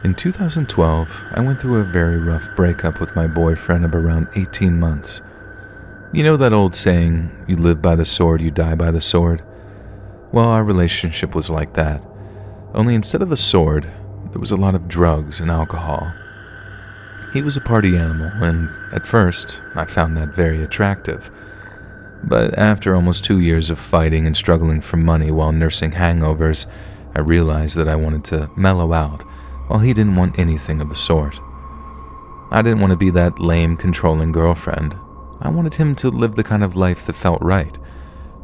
In 2012, I went through a very rough breakup with my boyfriend of around 18 months. You know that old saying, you live by the sword, you die by the sword? Well, our relationship was like that. Only instead of a sword, there was a lot of drugs and alcohol. He was a party animal, and at first, I found that very attractive. But after almost 2 years of fighting and struggling for money while nursing hangovers, I realized that I wanted to mellow out, while he didn't want anything of the sort. I didn't want to be that lame, controlling girlfriend. I wanted him to live the kind of life that felt right.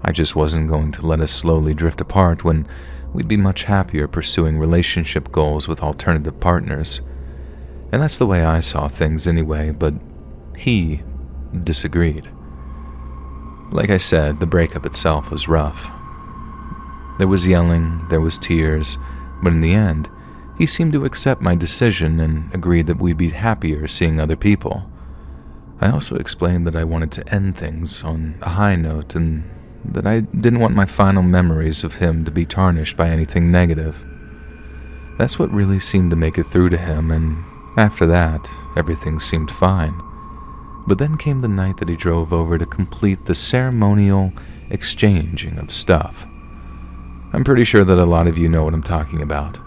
I just wasn't going to let us slowly drift apart when we'd be much happier pursuing relationship goals with alternative partners. And that's the way I saw things anyway, but he disagreed. Like I said, the breakup itself was rough. There was yelling, there was tears, but in the end, he seemed to accept my decision and agreed that we'd be happier seeing other people. I also explained that I wanted to end things on a high note and that I didn't want my final memories of him to be tarnished by anything negative. That's what really seemed to make it through to him, and after that, everything seemed fine. But then came the night that he drove over to complete the ceremonial exchanging of stuff. I'm pretty sure that a lot of you know what I'm talking about.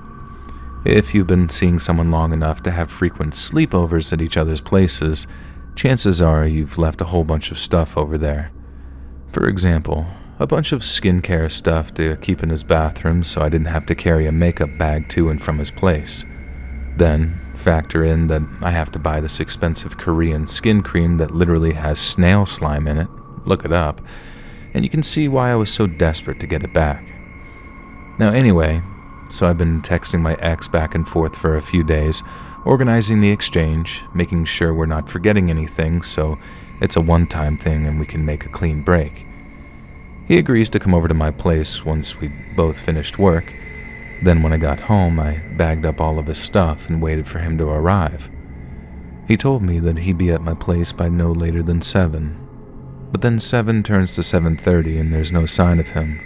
If you've been seeing someone long enough to have frequent sleepovers at each other's places, chances are you've left a whole bunch of stuff over there. For example, a bunch of skincare stuff to keep in his bathroom so I didn't have to carry a makeup bag to and from his place. Then, factor in that I have to buy this expensive Korean skin cream that literally has snail slime in it. Look it up, and you can see why I was so desperate to get it back. Now anyway, so I've been texting my ex back and forth for a few days, organizing the exchange, making sure we're not forgetting anything so it's a one-time thing and we can make a clean break. He agrees to come over to my place once we both finished work. Then when I got home, I bagged up all of his stuff and waited for him to arrive. He told me that he'd be at my place by no later than 7. But then 7 turns to 7:30 and there's no sign of him.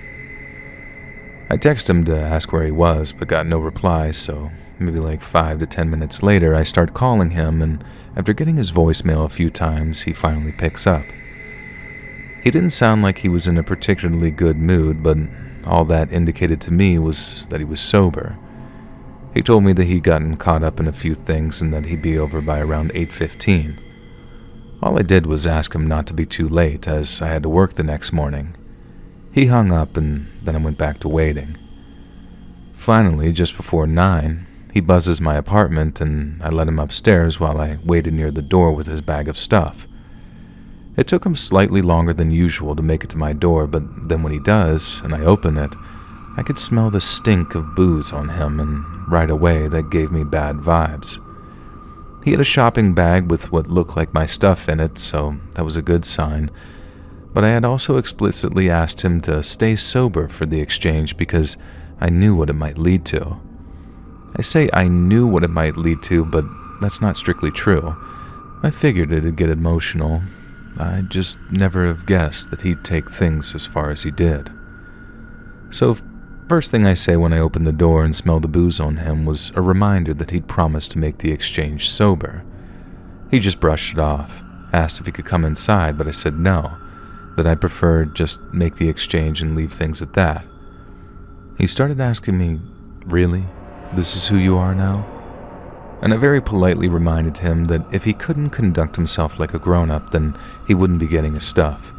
I texted him to ask where he was, but got no reply, so maybe like 5 to 10 minutes later, I start calling him, and after getting his voicemail a few times, he finally picks up. He didn't sound like he was in a particularly good mood, but all that indicated to me was that he was sober. He told me that he'd gotten caught up in a few things and that he'd be over by around 8:15. All I did was ask him not to be too late, as I had to work the next morning. He hung up, and then I went back to waiting. Finally, just before 9, he buzzes my apartment, and I let him upstairs while I waited near the door with his bag of stuff. It took him slightly longer than usual to make it to my door, but then when he does, and I open it, I could smell the stink of booze on him, and right away that gave me bad vibes. He had a shopping bag with what looked like my stuff in it, so that was a good sign. But I had also explicitly asked him to stay sober for the exchange because I knew what it might lead to. I say I knew what it might lead to, but that's not strictly true. I figured it'd get emotional. I just never have guessed that he'd take things as far as he did. So, first thing I say when I opened the door and smelled the booze on him was a reminder that he'd promised to make the exchange sober. He just brushed it off, asked if he could come inside, but I said no, that I preferred just make the exchange and leave things at that. He started asking me, "Really? This is who you are now?" And I very politely reminded him that if he couldn't conduct himself like a grown-up, then he wouldn't be getting his stuff.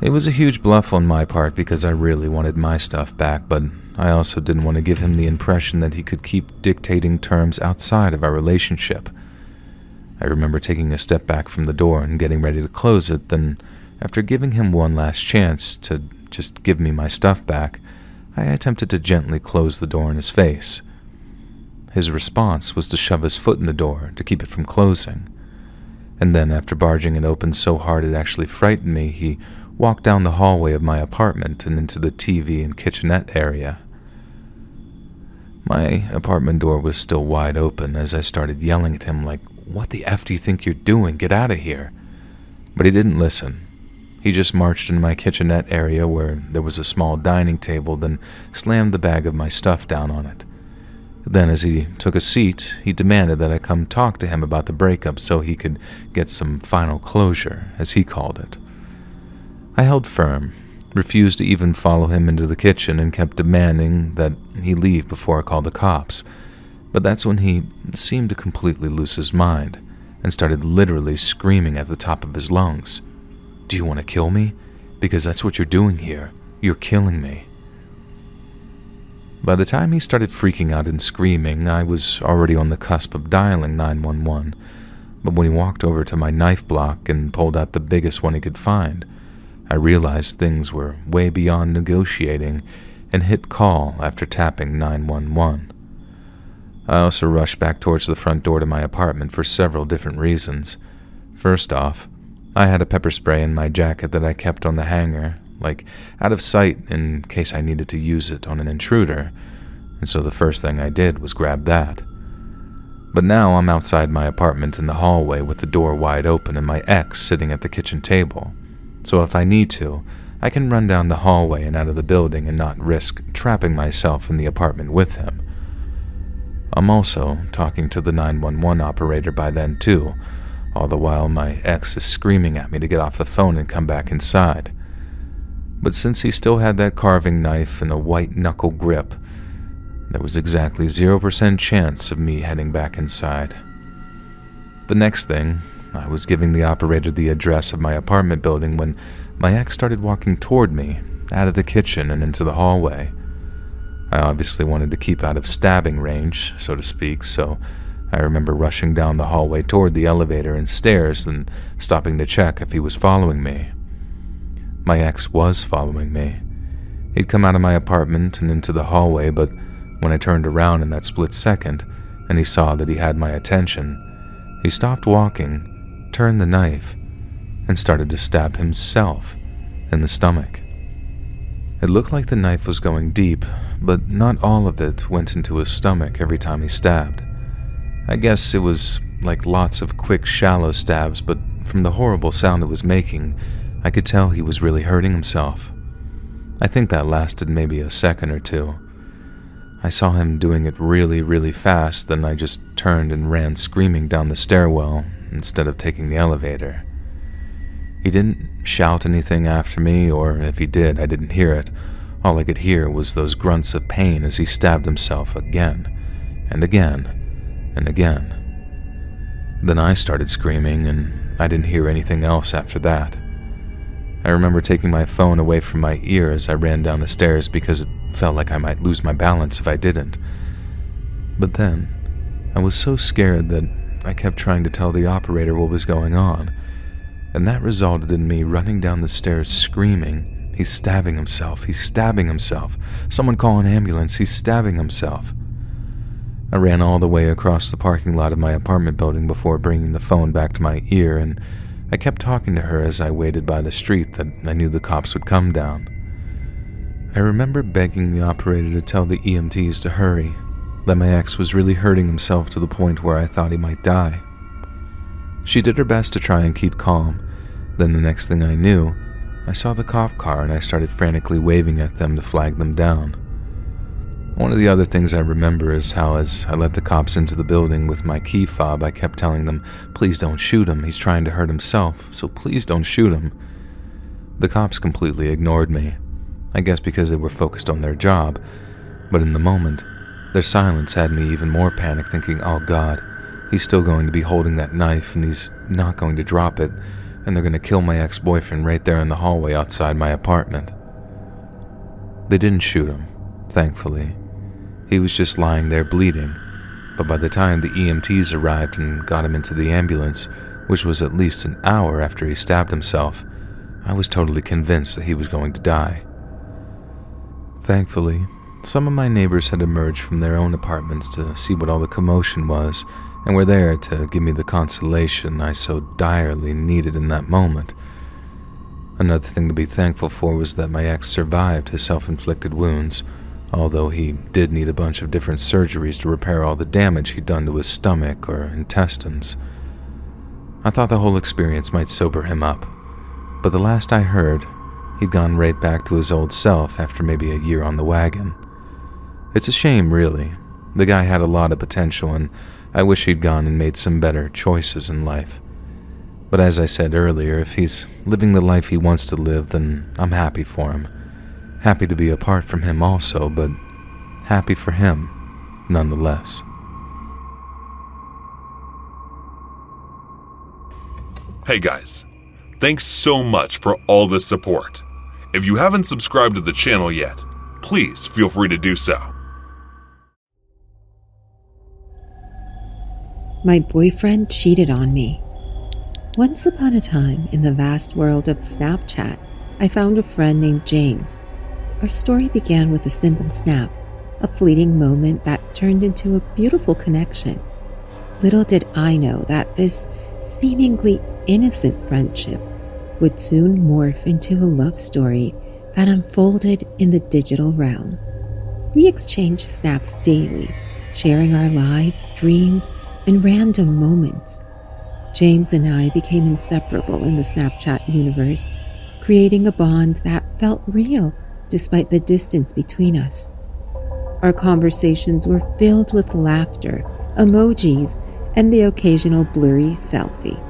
It was a huge bluff on my part because I really wanted my stuff back, but I also didn't want to give him the impression that he could keep dictating terms outside of our relationship. I remember taking a step back from the door and getting ready to close it, then after giving him one last chance to just give me my stuff back, I attempted to gently close the door in his face. His response was to shove his foot in the door to keep it from closing. And then, after barging it open so hard it actually frightened me, he walked down the hallway of my apartment and into the TV and kitchenette area. My apartment door was still wide open as I started yelling at him like, "What the F do you think you're doing? Get out of here." But he didn't listen. He just marched into my kitchenette area where there was a small dining table, then slammed the bag of my stuff down on it. Then, as he took a seat, he demanded that I come talk to him about the breakup so he could get some final closure, as he called it. I held firm, refused to even follow him into the kitchen, and kept demanding that he leave before I called the cops. But that's when he seemed to completely lose his mind and started literally screaming at the top of his lungs. "Do you want to kill me? Because that's what you're doing here. You're killing me." By the time he started freaking out and screaming, I was already on the cusp of dialing 911, but when he walked over to my knife block and pulled out the biggest one he could find, I realized things were way beyond negotiating and hit call after tapping 911. I also rushed back towards the front door to my apartment for several different reasons. First off, I had a pepper spray in my jacket that I kept on the hanger, like out of sight in case I needed to use it on an intruder, and so the first thing I did was grab that. But now I'm outside my apartment in the hallway with the door wide open and my ex sitting at the kitchen table, so if I need to, I can run down the hallway and out of the building and not risk trapping myself in the apartment with him. I'm also talking to the 911 operator by then too, all the while my ex is screaming at me to get off the phone and come back inside. But since he still had that carving knife and a white knuckle grip, there was exactly 0% chance of me heading back inside. The next thing, I was giving the operator the address of my apartment building when my ex started walking toward me, out of the kitchen and into the hallway. I obviously wanted to keep out of stabbing range, so to speak, so I remember rushing down the hallway toward the elevator and stairs and stopping to check if he was following me. My ex was following me. He'd come out of my apartment and into the hallway, but when I turned around in that split second and he saw that he had my attention, he stopped walking, turned the knife, and started to stab himself in the stomach. It looked like the knife was going deep, but not all of it went into his stomach every time he stabbed. I guess it was like lots of quick, shallow stabs, but from the horrible sound it was making, I could tell he was really hurting himself. I think that lasted maybe a second or two. I saw him doing it really, really fast, then I just turned and ran screaming down the stairwell instead of taking the elevator. He didn't shout anything after me, or if he did, I didn't hear it. All I could hear was those grunts of pain as he stabbed himself again, and again, and again. Then I started screaming, and I didn't hear anything else after that. I remember taking my phone away from my ear as I ran down the stairs because it felt like I might lose my balance if I didn't. But then, I was so scared that I kept trying to tell the operator what was going on, and that resulted in me running down the stairs screaming, "He's stabbing himself, he's stabbing himself, someone call an ambulance, he's stabbing himself." I ran all the way across the parking lot of my apartment building before bringing the phone back to my ear, and I kept talking to her as I waited by the street that I knew the cops would come down. I remember begging the operator to tell the EMTs to hurry, that my ex was really hurting himself to the point where I thought he might die. She did her best to try and keep calm. Then the next thing I knew, I saw the cop car and I started frantically waving at them to flag them down. One of the other things I remember is how as I let the cops into the building with my key fob, I kept telling them, "Please don't shoot him, he's trying to hurt himself, so please don't shoot him." The cops completely ignored me, I guess because they were focused on their job, but in the moment, their silence had me even more panicked, thinking, "Oh God, he's still going to be holding that knife and he's not going to drop it, and they're going to kill my ex-boyfriend right there in the hallway outside my apartment." They didn't shoot him, thankfully. He was just lying there bleeding, but by the time the EMTs arrived and got him into the ambulance, which was at least an hour after he stabbed himself, I was totally convinced that he was going to die. Thankfully, some of my neighbors had emerged from their own apartments to see what all the commotion was, and were there to give me the consolation I so direly needed in that moment. Another thing to be thankful for was that my ex survived his self-inflicted wounds, although he did need a bunch of different surgeries to repair all the damage he'd done to his stomach or intestines. I thought the whole experience might sober him up, but the last I heard, he'd gone right back to his old self after maybe a year on the wagon. It's a shame, really, The guy had a lot of potential, and I wish he'd gone and made some better choices in life. But as I said earlier, if he's living the life he wants to live, then I'm happy for him. Happy to be apart from him also, but happy for him nonetheless. Hey guys, thanks so much for all the support. If you haven't subscribed to the channel yet, please feel free to do so. My boyfriend cheated on me. Once upon a time, in the vast world of Snapchat, I found a friend named James. Our story began with a simple snap, a fleeting moment that turned into a beautiful connection. Little did I know that this seemingly innocent friendship would soon morph into a love story that unfolded in the digital realm. We exchanged snaps daily, sharing our lives, dreams, and random moments. James and I became inseparable in the Snapchat universe, creating a bond that felt real despite the distance between us. Our conversations were filled with laughter, emojis, and the occasional blurry selfie.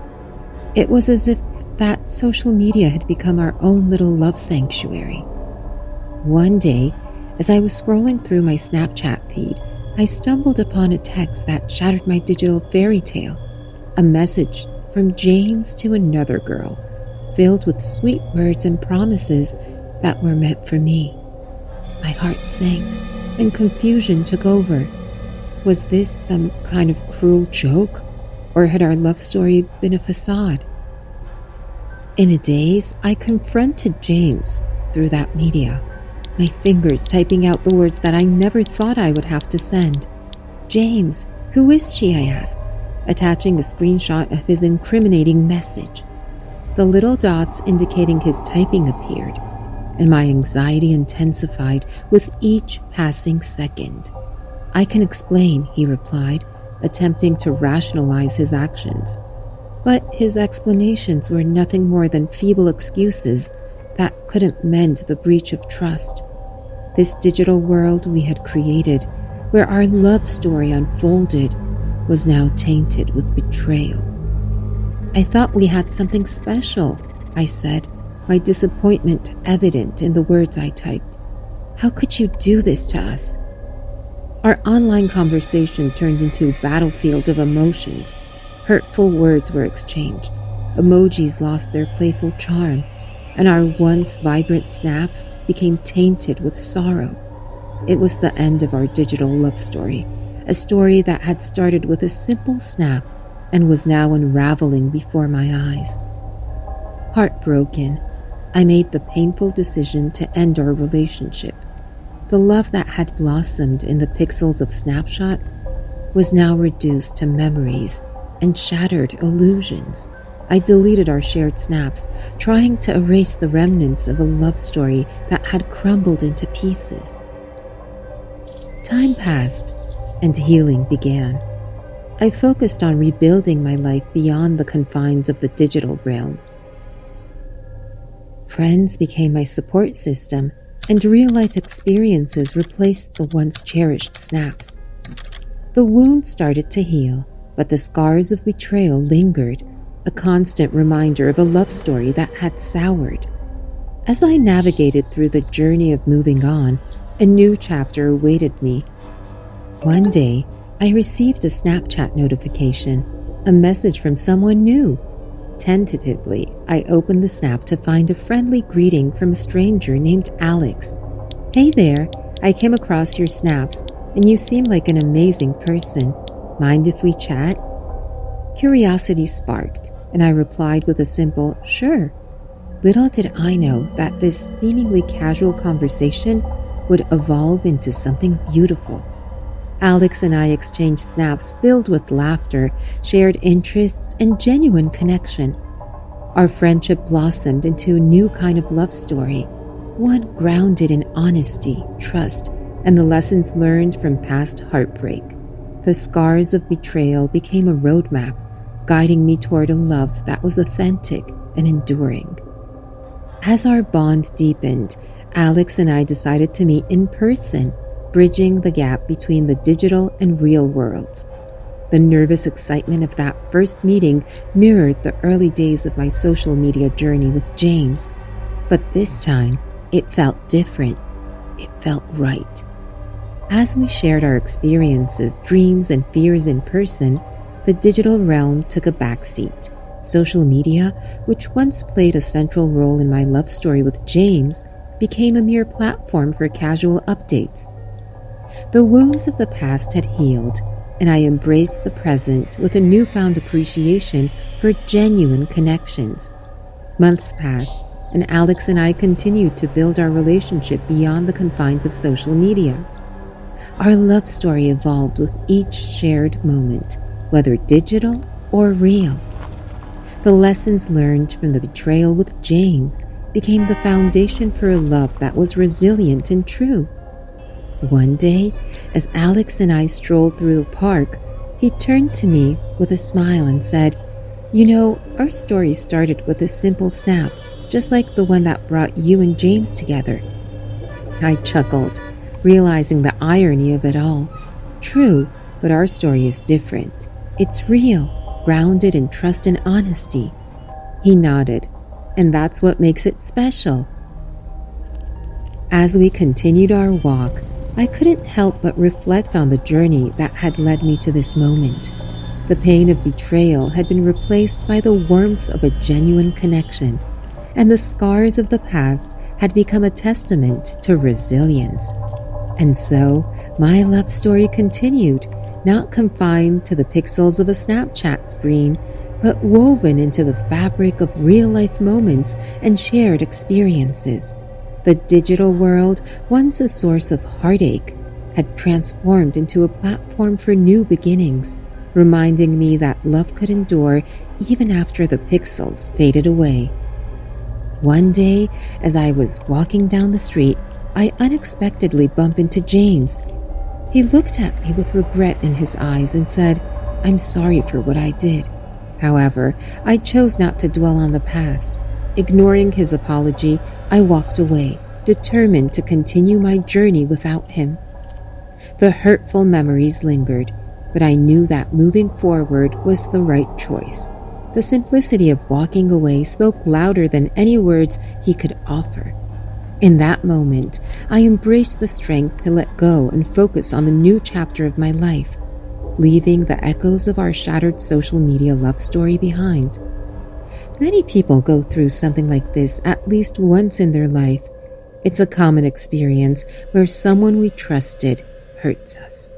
It was as if that social media had become our own little love sanctuary. One day, as I was scrolling through my Snapchat feed, I stumbled upon a text that shattered my digital fairy tale, a message from James to another girl, filled with sweet words and promises that were meant for me. My heart sank, and confusion took over. Was this some kind of cruel joke, or had our love story been a facade? In a daze, I confronted James through that media, my fingers typing out the words that I never thought I would have to send. James, who is she? I asked, attaching a screenshot of his incriminating message. The little dots indicating his typing appeared, and my anxiety intensified with each passing second. I can explain, he replied, attempting to rationalize his actions. But his explanations were nothing more than feeble excuses that couldn't mend the breach of trust. This digital world we had created, where our love story unfolded, was now tainted with betrayal. I thought we had something special, I said, my disappointment evident in the words I typed. How could you do this to us? Our online conversation turned into a battlefield of emotions. Hurtful words were exchanged, emojis lost their playful charm, and our once vibrant snaps became tainted with sorrow. It was the end of our digital love story, a story that had started with a simple snap and was now unraveling before my eyes. Heartbroken, I made the painful decision to end our relationship. The love that had blossomed in the pixels of Snapshot was now reduced to memories and shattered illusions. I deleted our shared snaps, trying to erase the remnants of a love story that had crumbled into pieces. Time passed, and healing began. I focused on rebuilding my life beyond the confines of the digital realm. Friends became my support system, and real-life experiences replaced the once cherished snaps. The wound started to heal, but the scars of betrayal lingered, a constant reminder of a love story that had soured. As I navigated through the journey of moving on, a new chapter awaited me. One day, I received a Snapchat notification, a message from someone new. Tentatively, I opened the snap to find a friendly greeting from a stranger named Alex. Hey there, I came across your snaps, and you seem like an amazing person. Mind if we chat? Curiosity sparked, and I replied with a simple, sure. Little did I know that this seemingly casual conversation would evolve into something beautiful. Alex and I exchanged snaps filled with laughter, shared interests, and genuine connection. Our friendship blossomed into a new kind of love story, one grounded in honesty, trust, and the lessons learned from past heartbreak. The scars of betrayal became a roadmap, guiding me toward a love that was authentic and enduring. As our bond deepened, Alex and I decided to meet in person. bridging the gap between the digital and real worlds. The nervous excitement of that first meeting mirrored the early days of my social media journey with James, but this time it felt different. It felt right. As we shared our experiences, dreams, and fears in person, the digital realm took a backseat. Social media, which once played a central role in my love story with James, became a mere platform for casual updates. The wounds of the past had healed, and I embraced the present with a newfound appreciation for genuine connections. Months passed, and Alex and I continued to build our relationship beyond the confines of social media. Our love story evolved with each shared moment, whether digital or real. The lessons learned from the betrayal with James became the foundation for a love that was resilient and true. One day, as Alex and I strolled through the park, he turned to me with a smile and said, "You know, our story started with a simple snap, just like the one that brought you and James together." I chuckled, realizing the irony of it all. True, but our story is different. It's real, grounded in trust and honesty. He nodded, and that's what makes it special. As we continued our walk, I couldn't help but reflect on the journey that had led me to this moment. The pain of betrayal had been replaced by the warmth of a genuine connection, and the scars of the past had become a testament to resilience. And so, my love story continued, not confined to the pixels of a Snapchat screen, but woven into the fabric of real-life moments and shared experiences. The digital world, once a source of heartache, had transformed into a platform for new beginnings, reminding me that love could endure even after the pixels faded away. One day, as I was walking down the street, I unexpectedly bumped into James. He looked at me with regret in his eyes and said, "I'm sorry for what I did." However, I chose not to dwell on the past. Ignoring his apology, I walked away, determined to continue my journey without him. The hurtful memories lingered, but I knew that moving forward was the right choice. The simplicity of walking away spoke louder than any words he could offer. In that moment, I embraced the strength to let go and focus on the new chapter of my life, leaving the echoes of our shattered social media love story behind. Many people go through something like this at least once in their life. It's a common experience where someone we trusted hurts us.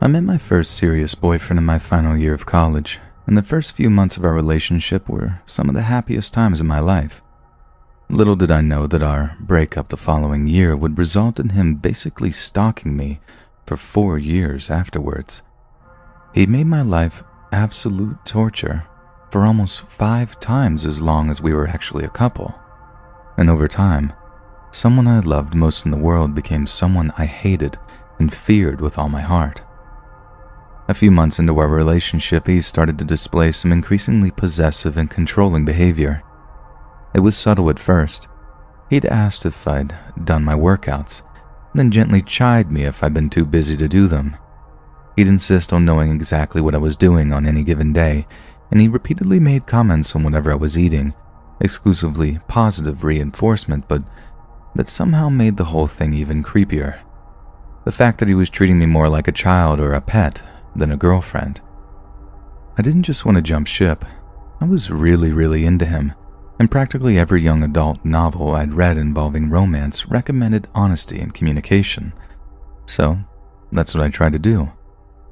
I met my first serious boyfriend in my final year of college, and the first few months of our relationship were some of the happiest times in my life. Little did I know that our breakup the following year would result in him basically stalking me for 4 years afterwards. He made my life absolute torture for almost 5 times as long as we were actually a couple. And over time, someone I loved most in the world became someone I hated and feared with all my heart. A few months into our relationship, he started to display some increasingly possessive and controlling behavior. It was subtle at first. He'd asked if I'd done my workouts, then gently chide me if I'd been too busy to do them. He'd insist on knowing exactly what I was doing on any given day, and he repeatedly made comments on whatever I was eating, exclusively positive reinforcement, but that somehow made the whole thing even creepier. The fact that he was treating me more like a child or a pet than a girlfriend. I didn't just want to jump ship. I was really into him, and practically every young adult novel I'd read involving romance recommended honesty and communication. So, that's what I tried to do.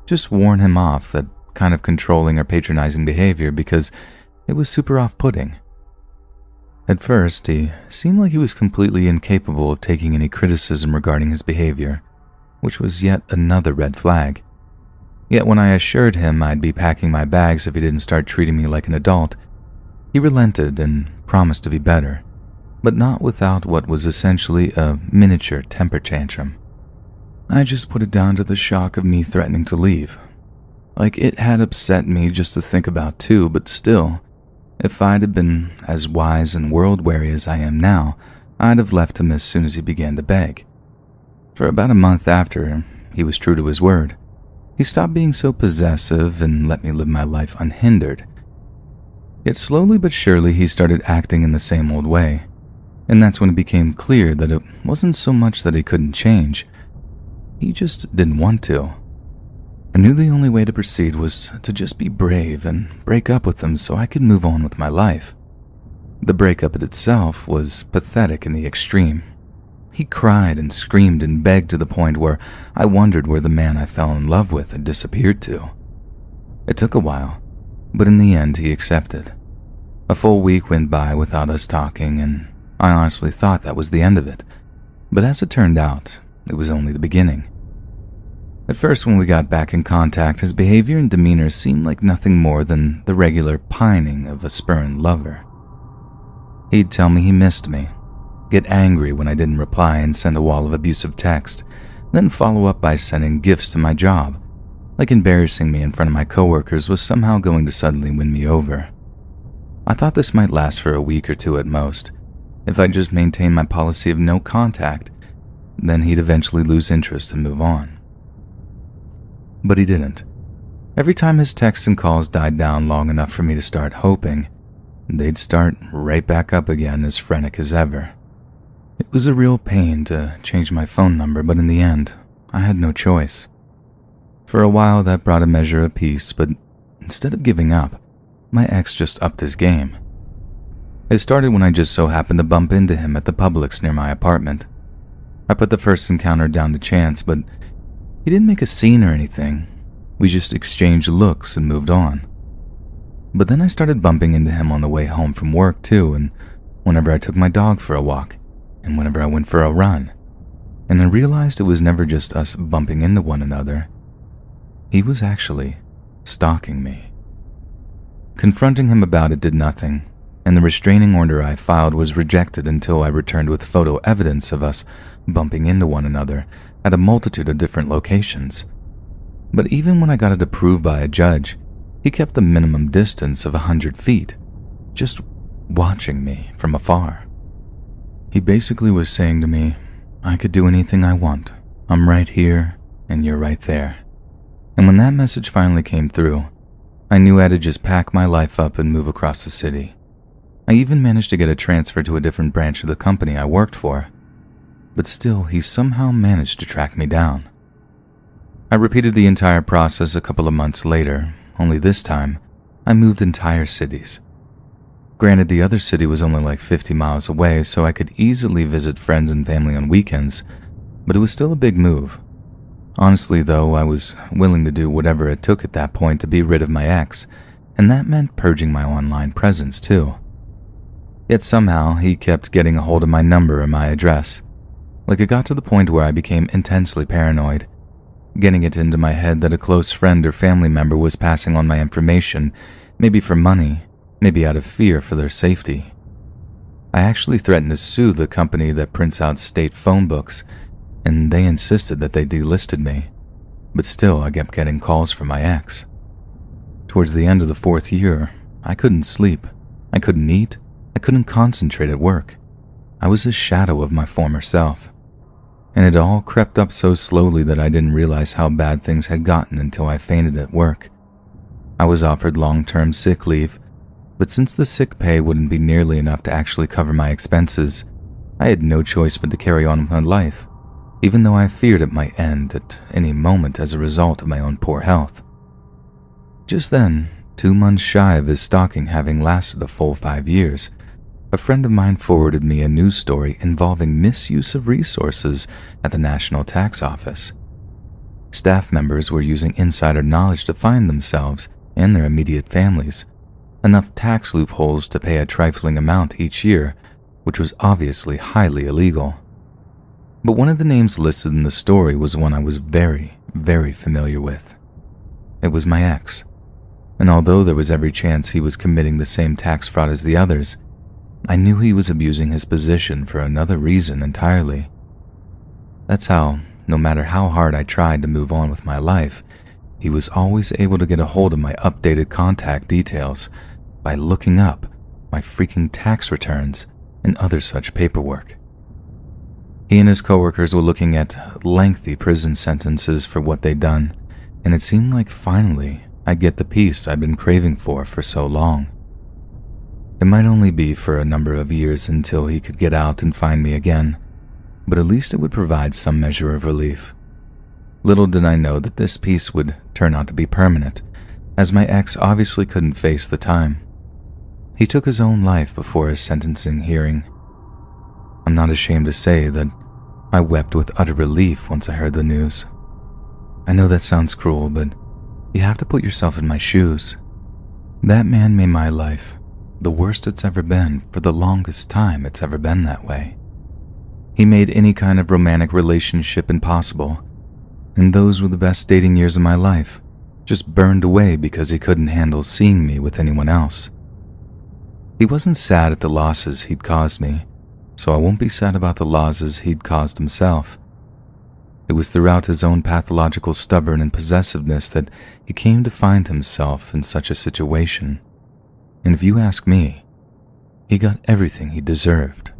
Just warn him off that kind of controlling or patronizing behavior because it was super off-putting. At first, he seemed like he was completely incapable of taking any criticism regarding his behavior, which was yet another red flag. Yet when I assured him I'd be packing my bags if he didn't start treating me like an adult, he relented and promised to be better, but not without what was essentially a miniature temper tantrum. I just put it down to the shock of me threatening to leave. Like, it had upset me just to think about too, but still, If I'd have been as wise and world-weary as I am now, I'd have left him as soon as he began to beg. For about a month after, he was true to his word. He stopped being so possessive and let me live my life unhindered. Yet slowly but surely he started acting in the same old way, and that's when it became clear that it wasn't so much that he couldn't change, he just didn't want to. I knew the only way to proceed was to just be brave and break up with him so I could move on with my life. The breakup itself was pathetic in the extreme. He cried and screamed and begged to the point where I wondered where the man I fell in love with had disappeared to. It took a while, but in the end he accepted. A full week went by without us talking, and I honestly thought that was the end of it. But as it turned out, it was only the beginning. At first, when we got back in contact, his behavior and demeanor seemed like nothing more than the regular pining of a spurned lover. He'd tell me he missed me, get angry when I didn't reply and send a wall of abusive text, then follow up by sending gifts to my job, like embarrassing me in front of my coworkers was somehow going to suddenly win me over. I thought this might last for a week or two at most. If I just maintained my policy of no contact, then he'd eventually lose interest and move on. But he didn't. Every time his texts and calls died down long enough for me to start hoping, they'd start right back up again as frenetic as ever. It was a real pain to change my phone number, but in the end, I had no choice. For a while that brought a measure of peace, but instead of giving up, my ex just upped his game. It started when I just so happened to bump into him at the Publix near my apartment. I put the first encounter down to chance, but he didn't make a scene or anything. We just exchanged looks and moved on. But then I started bumping into him on the way home from work too, and whenever I took my dog for a walk, and whenever I went for a run. And I realized it was never just us bumping into one another. He was actually stalking me. Confronting him about it did nothing, and the restraining order I filed was rejected until I returned with photo evidence of us bumping into one another at a multitude of different locations. But even when I got it approved by a judge, he kept the minimum distance of 100 feet, just watching me from afar. He basically was saying to me, I could do anything I want. I'm right here, and you're right there. And when that message finally came through, I knew I had to just pack my life up and move across the city. I even managed to get a transfer to a different branch of the company I worked for. But still, he somehow managed to track me down. I repeated the entire process a couple of months later, only this time, I moved entire cities. Granted, the other city was only like 50 miles away, so I could easily visit friends and family on weekends, but it was still a big move. Honestly, though, I was willing to do whatever it took at that point to be rid of my ex, and that meant purging my online presence too. Yet somehow, he kept getting a hold of my number or my address. Like it got to the point where I became intensely paranoid, getting it into my head that a close friend or family member was passing on my information, maybe for money, maybe out of fear for their safety. I actually threatened to sue the company that prints out state phone books, and they insisted that they delisted me, but still I kept getting calls from my ex. Towards the end of the 4th year, I couldn't sleep, I couldn't eat, I couldn't concentrate at work. I was a shadow of my former self. And it all crept up so slowly that I didn't realize how bad things had gotten until I fainted at work. I was offered long-term sick leave, but since the sick pay wouldn't be nearly enough to actually cover my expenses, I had no choice but to carry on with my life, even though I feared it might end at any moment as a result of my own poor health. Just then, 2 months shy of his stalking having lasted a full 5 years, a friend of mine forwarded me a news story involving misuse of resources at the National Tax Office. Staff members were using insider knowledge to find themselves and their immediate families enough tax loopholes to pay a trifling amount each year, which was obviously highly illegal. But one of the names listed in the story was one I was very, very familiar with. It was my ex, and although there was every chance he was committing the same tax fraud as the others, I knew he was abusing his position for another reason entirely. That's how, no matter how hard I tried to move on with my life, he was always able to get a hold of my updated contact details by looking up my freaking tax returns and other such paperwork. He and his coworkers were looking at lengthy prison sentences for what they'd done, and it seemed like finally I'd get the peace I'd been craving for so long. It might only be for a number of years until he could get out and find me again, but at least it would provide some measure of relief. Little did I know that this peace would turn out to be permanent, as my ex obviously couldn't face the time. He took his own life before his sentencing hearing. I'm not ashamed to say that I wept with utter relief once I heard the news. I know that sounds cruel, but you have to put yourself in my shoes. That man made my life the worst it's ever been for the longest time it's ever been that way. He made any kind of romantic relationship impossible, and those were the best dating years of my life, just burned away because he couldn't handle seeing me with anyone else. He wasn't sad at the losses he'd caused me, so I won't be sad about the losses he'd caused himself. It was throughout his own pathological stubborn and possessiveness that he came to find himself in such a situation. And if you ask me, he got everything he deserved.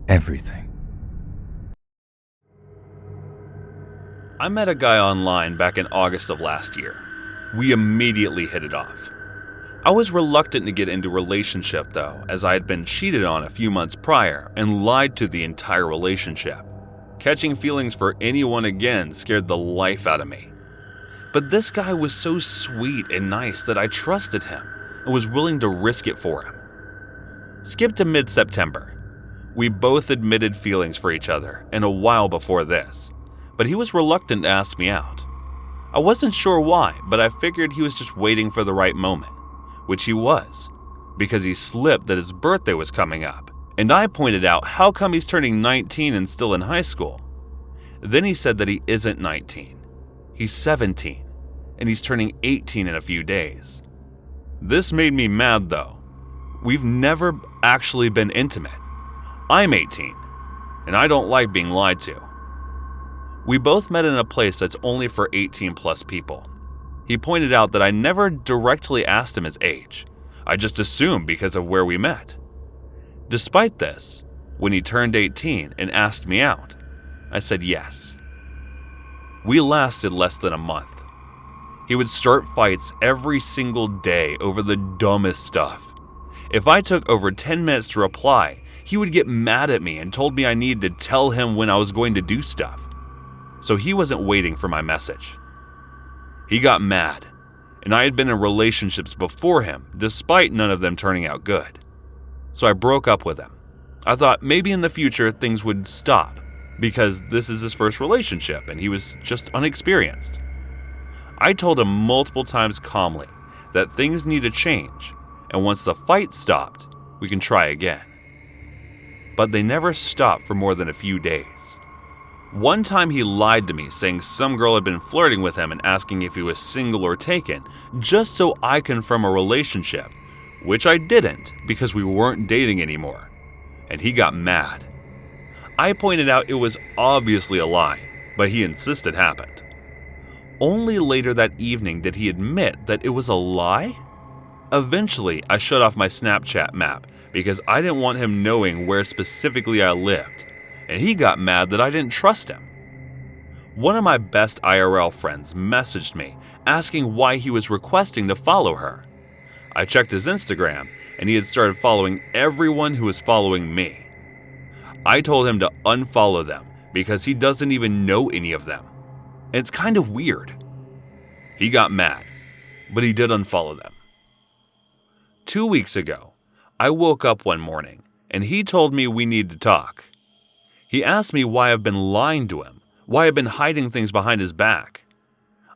Everything. I met a guy online back in August of last year. We immediately hit it off. I was reluctant to get into a relationship though, as I had been cheated on a few months prior and lied to the entire relationship. Catching feelings for anyone again scared the life out of me. But this guy was so sweet and nice that I trusted him and was willing to risk it for him. Skip to mid-September. We both admitted feelings for each other and a while before this, but he was reluctant to ask me out. I wasn't sure why, but I figured he was just waiting for the right moment, which he was, because he slipped that his birthday was coming up, and I pointed out how come he's turning 19 and still in high school. Then he said that he isn't 19, he's 17, and he's turning 18 in a few days. This made me mad though. We've never actually been intimate. I'm 18, and I don't like being lied to. We both met in a place that's only for 18 plus people. He pointed out that I never directly asked him his age. I just assumed because of where we met. Despite this, when he turned 18 and asked me out, I said yes. We lasted less than a month. He would start fights every single day over the dumbest stuff. If I took over 10 minutes to reply, he would get mad at me and told me I needed to tell him when I was going to do stuff. So he wasn't waiting for my message. He got mad, and I had been in relationships before him, despite none of them turning out good. So I broke up with him. I thought maybe in the future things would stop, because this is his first relationship and he was just unexperienced. I told him multiple times calmly that things need to change, and once the fight stopped, we can try again. But they never stopped for more than a few days. One time he lied to me, saying some girl had been flirting with him and asking if he was single or taken, just so I confirm a relationship, which I didn't because we weren't dating anymore, and he got mad. I pointed out it was obviously a lie, but he insisted it happened. Only later that evening did he admit that it was a lie? Eventually, I shut off my Snapchat map because I didn't want him knowing where specifically I lived, and he got mad that I didn't trust him. One of my best IRL friends messaged me asking why he was requesting to follow her. I checked his Instagram, and he had started following everyone who was following me. I told him to unfollow them because he doesn't even know any of them. And it's kind of weird. He got mad, but he did unfollow them. 2 weeks ago, I woke up one morning and he told me we need to talk. He asked me why I've been lying to him, why I've been hiding things behind his back.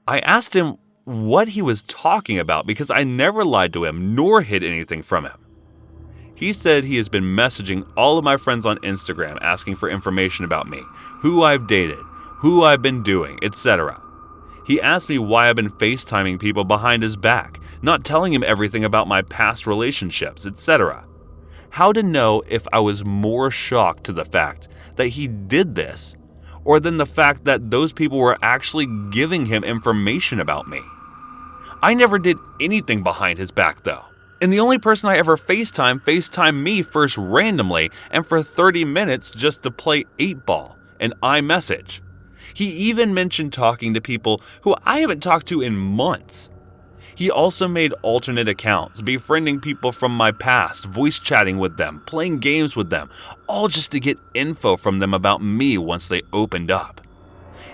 I asked him what he was talking about because I never lied to him nor hid anything from him. He said he has been messaging all of my friends on Instagram asking for information about me, who I've dated, who I've been doing, etc. He asked me why I've been FaceTiming people behind his back, not telling him everything about my past relationships, etc. How to know if I was more shocked to the fact that he did this, or than the fact that those people were actually giving him information about me. I never did anything behind his back though. And the only person I ever FaceTimed me first randomly and for 30 minutes just to play 8-ball and iMessage. He even mentioned talking to people who I haven't talked to in months. He also made alternate accounts, befriending people from my past, voice chatting with them, playing games with them, all just to get info from them about me once they opened up.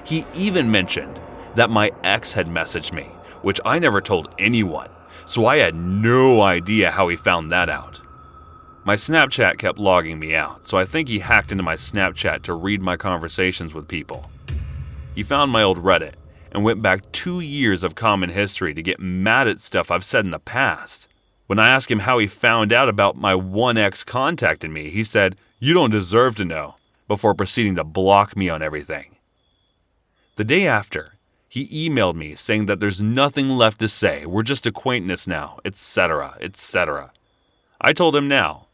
He even mentioned that my ex had messaged me, which I never told anyone, so I had no idea how he found that out. My Snapchat kept logging me out, so I think he hacked into my Snapchat to read my conversations with people. He found my old Reddit and went back 2 years of common history to get mad at stuff I've said in the past. When I asked him how he found out about my one ex contacting me, he said, "You don't deserve to know," before proceeding to block me on everything. The day after, he emailed me saying that there's nothing left to say, we're just acquaintances now, etc., etc. I told him now,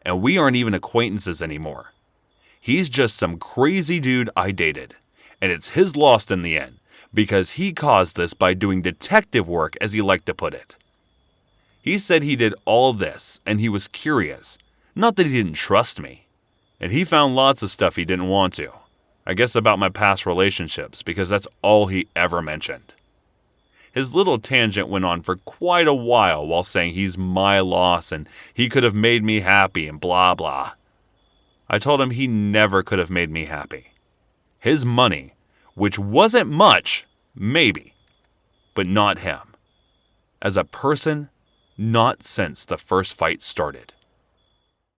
and we aren't even acquaintances anymore. He's just some crazy dude I dated, and it's his loss in the end, because he caused this by doing detective work, as he liked to put it. He said he did all this, and he was curious, not that he didn't trust me. And he found lots of stuff he didn't want to. I guess about my past relationships, because that's all he ever mentioned. His little tangent went on for quite a while saying he's my loss and he could have made me happy and blah blah. I told him he never could have made me happy. His money, which wasn't much, maybe, but not him. As a person, not since the first fight started.